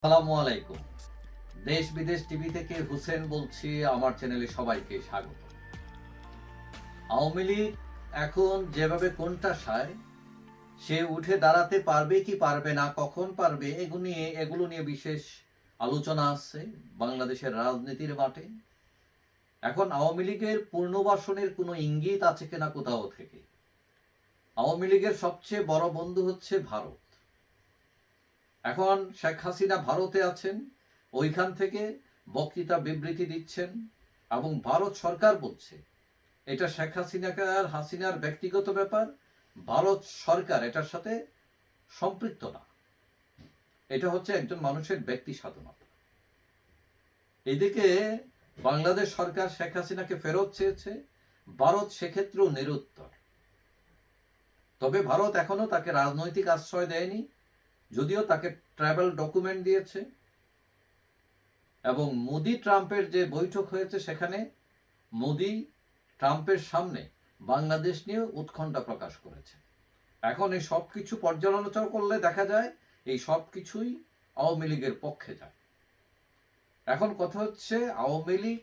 আসসালামু আলাইকুম। দেশ বিদেশ টিভি থেকে হুসেন বলছি। আমার চ্যানেলে সবাইকে স্বাগত। আওয়ামী লীগ এখন যেভাবে কোণঠাসায়, সে উঠে দাঁড়াতে পারবে কি পারবে না, কখন পারবে, এগুলো নিয়ে বিশেষ আলোচনা আছে বাংলাদেশের রাজনীতির মাঠে। এখন আওয়ামী লীগের পুনর্বাসনের কোনো ইঙ্গিত আছে কিনা কোথাও থেকে। আওয়ামী লীগের সবচেয়ে বড় বন্ধু হচ্ছে ভারত। এখন শেখ হাসিনা ভারতে আছেন, ওইখান থেকে বক্তৃতা বিবৃতি দিচ্ছেন এবং ভারত সরকার বলছে এটা শেখ হাসিনার ব্যক্তিগত ব্যাপার, ভারত সরকার এটার সাথে সম্পৃক্ত না, এটা হচ্ছে একজন মানুষের ব্যক্তি স্বাধীনতা। এদিকে বাংলাদেশ সরকার শেখ হাসিনাকে ফেরত চেয়েছে, ভারত সেক্ষেত্রেও নিরুত্তর। তবে ভারত এখনো তাকে রাজনৈতিক আশ্রয় দেয়নি, যদিও তাকে ট্রাভেল ডকুমেন্ট দিয়েছে। এবং মোদি ট্রাম্পের যে বৈঠক হয়েছে সেখানে মোদি ট্রাম্পের সামনে বাংলাদেশ নিয়ে উৎকণ্ঠা প্রকাশ করেছে। এখন এই সব কিছু পর্যালোচনা করলে দেখা যায় এই সব কিছুই আওয়ামী লীগের পক্ষে যায়। এখন কথা হচ্ছে আওয়ামী লীগ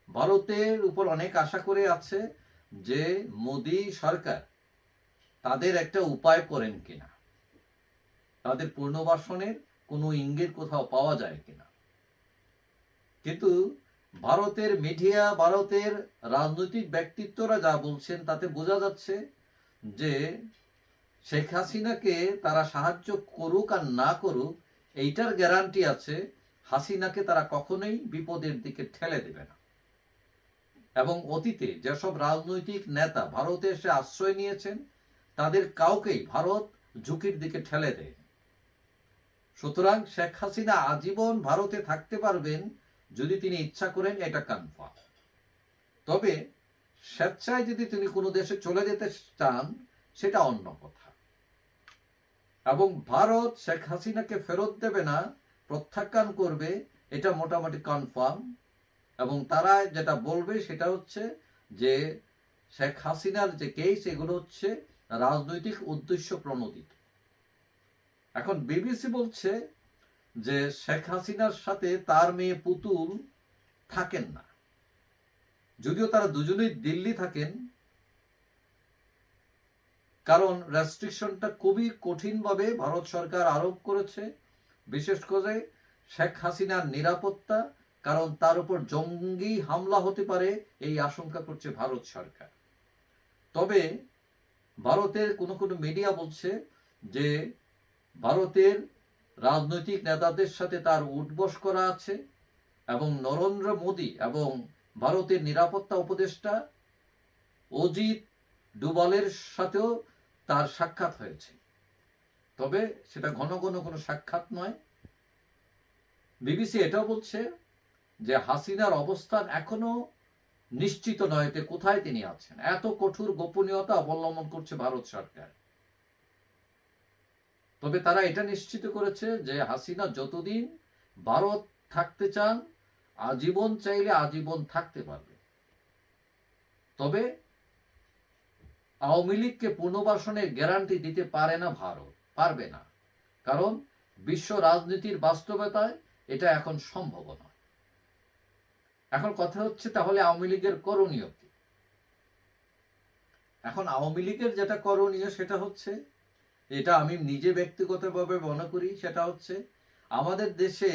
ভারতের উপর অনেক আশা করে আছে যে মোদি সরকার তাদের একটা উপায় করেন কিনা, তাদের পুনর্বাসনের কোনো ইঙ্গিত কোথাও পাওয়া যায় কিনা। কিন্তু ভারতের মিডিয়া, ভারতের রাজনৈতিক ব্যক্তিত্বরা যা বলছেন তাতে বোঝা যাচ্ছে যে শেখ হাসিনাকে তারা সাহায্য করুক আর না করুক, এইটার গ্যারান্টি আছে হাসিনাকে তারা কখনোই বিপদের দিকে ঠেলে দেবে না। এবং অতীতে যেসব রাজনৈতিক নেতা ভারতে এসে আশ্রয় নিয়েছেন তাদের কাউকেই ভারত ঝুঁকির দিকে ঠেলে দেয়। সুতরাং শেখ হাসিনা আজীবন ভারতে থাকতে পারবেন যদি তিনি ইচ্ছা করেন, এটা কনফার্ম। তবে স্বেচ্ছায় যদি তিনি কোনো দেশে চলে যেতে চান সেটা অন্য কথা। এবং ভারত শেখ হাসিনাকে ফেরত দেবে না, প্রত্যাখ্যান করবে, এটা মোটামুটি কনফার্ম। এবং তারা যেটা বলবে সেটা হচ্ছে যে শেখ হাসিনার যে কেস এগুলো হচ্ছে রাজনৈতিক উদ্দেশ্য প্রণোদিত। এখন বিবিসি বলছে যে শেখ হাসিনার সাথে তার মেয়ে পুতুল থাকেন না, যদিও তারা দুজনেই দিল্লি থাকেন, কারণ রেস্ট্রিকশনটা খুবই কঠিনভাবে ভারত সরকার আরোপ করেছে, বিশেষ করে শেখ হাসিনার নিরাপত্তা, কারণ তার উপর জঙ্গি হামলা হতে পারে এই আশঙ্কা করছে ভারত সরকার। তবে ভারতের কোনো কোনো মিডিয়া বলছে যে ভারতের রাজনৈতিক নেতাদের সাথে তার উঠবস করা আছে এবং নরেন্দ্র মোদী এবং ভারতের নিরাপত্তা উপদেষ্টা অজিত ডোভালের সাথেও তার সাক্ষাৎ হয়েছে। তবে সেটা ঘন ঘন কোনো সাক্ষাৎ নয়। বিবিসি এটাও বলছে যে হাসিনার অবস্থান এখনো নিশ্চিত নয় যে কোথায় তিনি আছেন, এত কঠোর গোপনীয়তা অবলম্বন করছে ভারত সরকার। তবে তারা এটা নিশ্চিত করেছে যে হাসিনা যতদিন ভারত থাকতে চান, আজীবন চাইলে আজীবন থাকতে পারবে। তবে আওয়ামী লীগকে পুনর্বাসনের গ্যারান্টি দিতে পারে না ভারত, পারবে না, কারণ বিশ্ব রাজনীতির বাস্তবতায় এটা এখন সম্ভব নয়। এখন কথা হচ্ছে তাহলে আওয়ামী লীগের করণীয় কি? এখন আওয়ামী লীগের যেটা করণীয় সেটা হচ্ছে, এটা আমি নিজে ব্যক্তিগতভাবে মনে করি, সেটা হচ্ছে আমাদের দেশে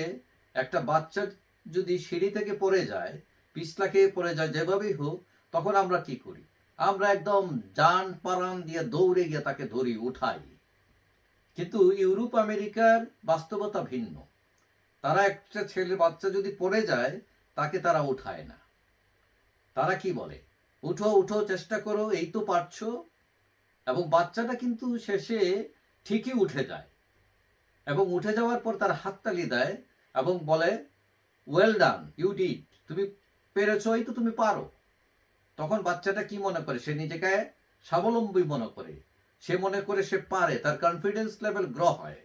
একটা বাচ্চা যদি সিঁড়ি থেকে পড়ে যায়, পিছলা খেয়ে পড়ে যায়, যেভাবেই হোক, তখন আমরা কি করি? আমরা একদম জান পারান দিয়ে দৌড়ে গিয়ে তাকে ধরি, উঠাই। কিন্তু ইউরোপ আমেরিকার বাস্তবতা ভিন্ন। তারা একটা বাচ্চা যদি পড়ে যায় তাকে তারা উঠায় না। তারা কি বলে, উঠো উঠো, চেষ্টা করো, এই তো পারছো। এবং বাচ্চাটা কিন্তু শেষে ঠিকই উঠে যায় এবং উঠে যাওয়ার পর তার হাততালি দেয় এবং বলে, ওয়েল ডান, ইউ ডিড, তুমি পেরেছো, এই তো তুমি পারো। তখন বাচ্চাটা কি মনে করে? সে নিজেকে স্বাবলম্বী মনে করে, সে মনে করে সে পারে, তার কনফিডেন্স লেভেল গ্রো হয়।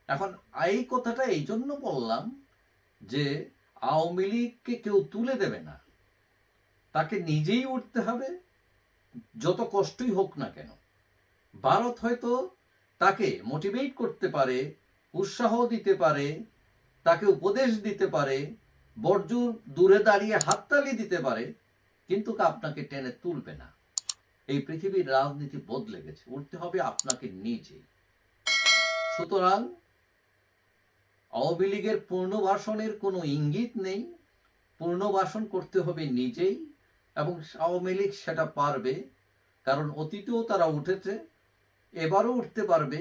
এখন এই কথাটা এই জন্য বললাম যে আওয়ামী লীগকে কেউ তুলে দেবে না, তাকে নিজেই উঠতে হবে, যত কষ্টই হোক না কেন। ভারত হয়তো তাকে মোটিভেট করতে পারে উৎসাহ দিতে পারে, তাকে উপদেশ দিতে পারে, বর্জু দূরে দাঁড়িয়ে হাততালি দিতে পারে, কিন্তু আপনাকে টেনে তুলবে না। এই পৃথিবীর রাজনীতি বদলে গেছে, উঠতে হবে আপনাকে নিজে। সুতরাং আওয়ামী লীগের পুনর্বাসনের কোনো ইঙ্গিত নেই, পুনর্বাসন করতে হবে নিজেই, এবং আওয়ামী লীগ সেটা পারবে, কারণ অতীতেও তারা উঠেছে, এবারও উঠতে পারবে।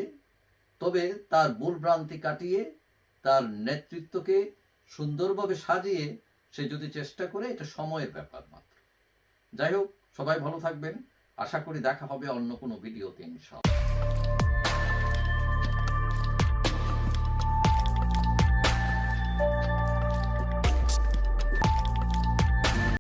তবে তার ভুল ভ্রান্তি কাটিয়ে তার নেতৃত্বকে সুন্দরভাবে সাজিয়ে সে যদি চেষ্টা করে, এটা সময়ের ব্যাপার মাত্র। যাই হোক, সবাই ভালো থাকবেন। আশা করি দেখা হবে অন্য কোনো ভিডিওতে ইনশাআল্লাহ।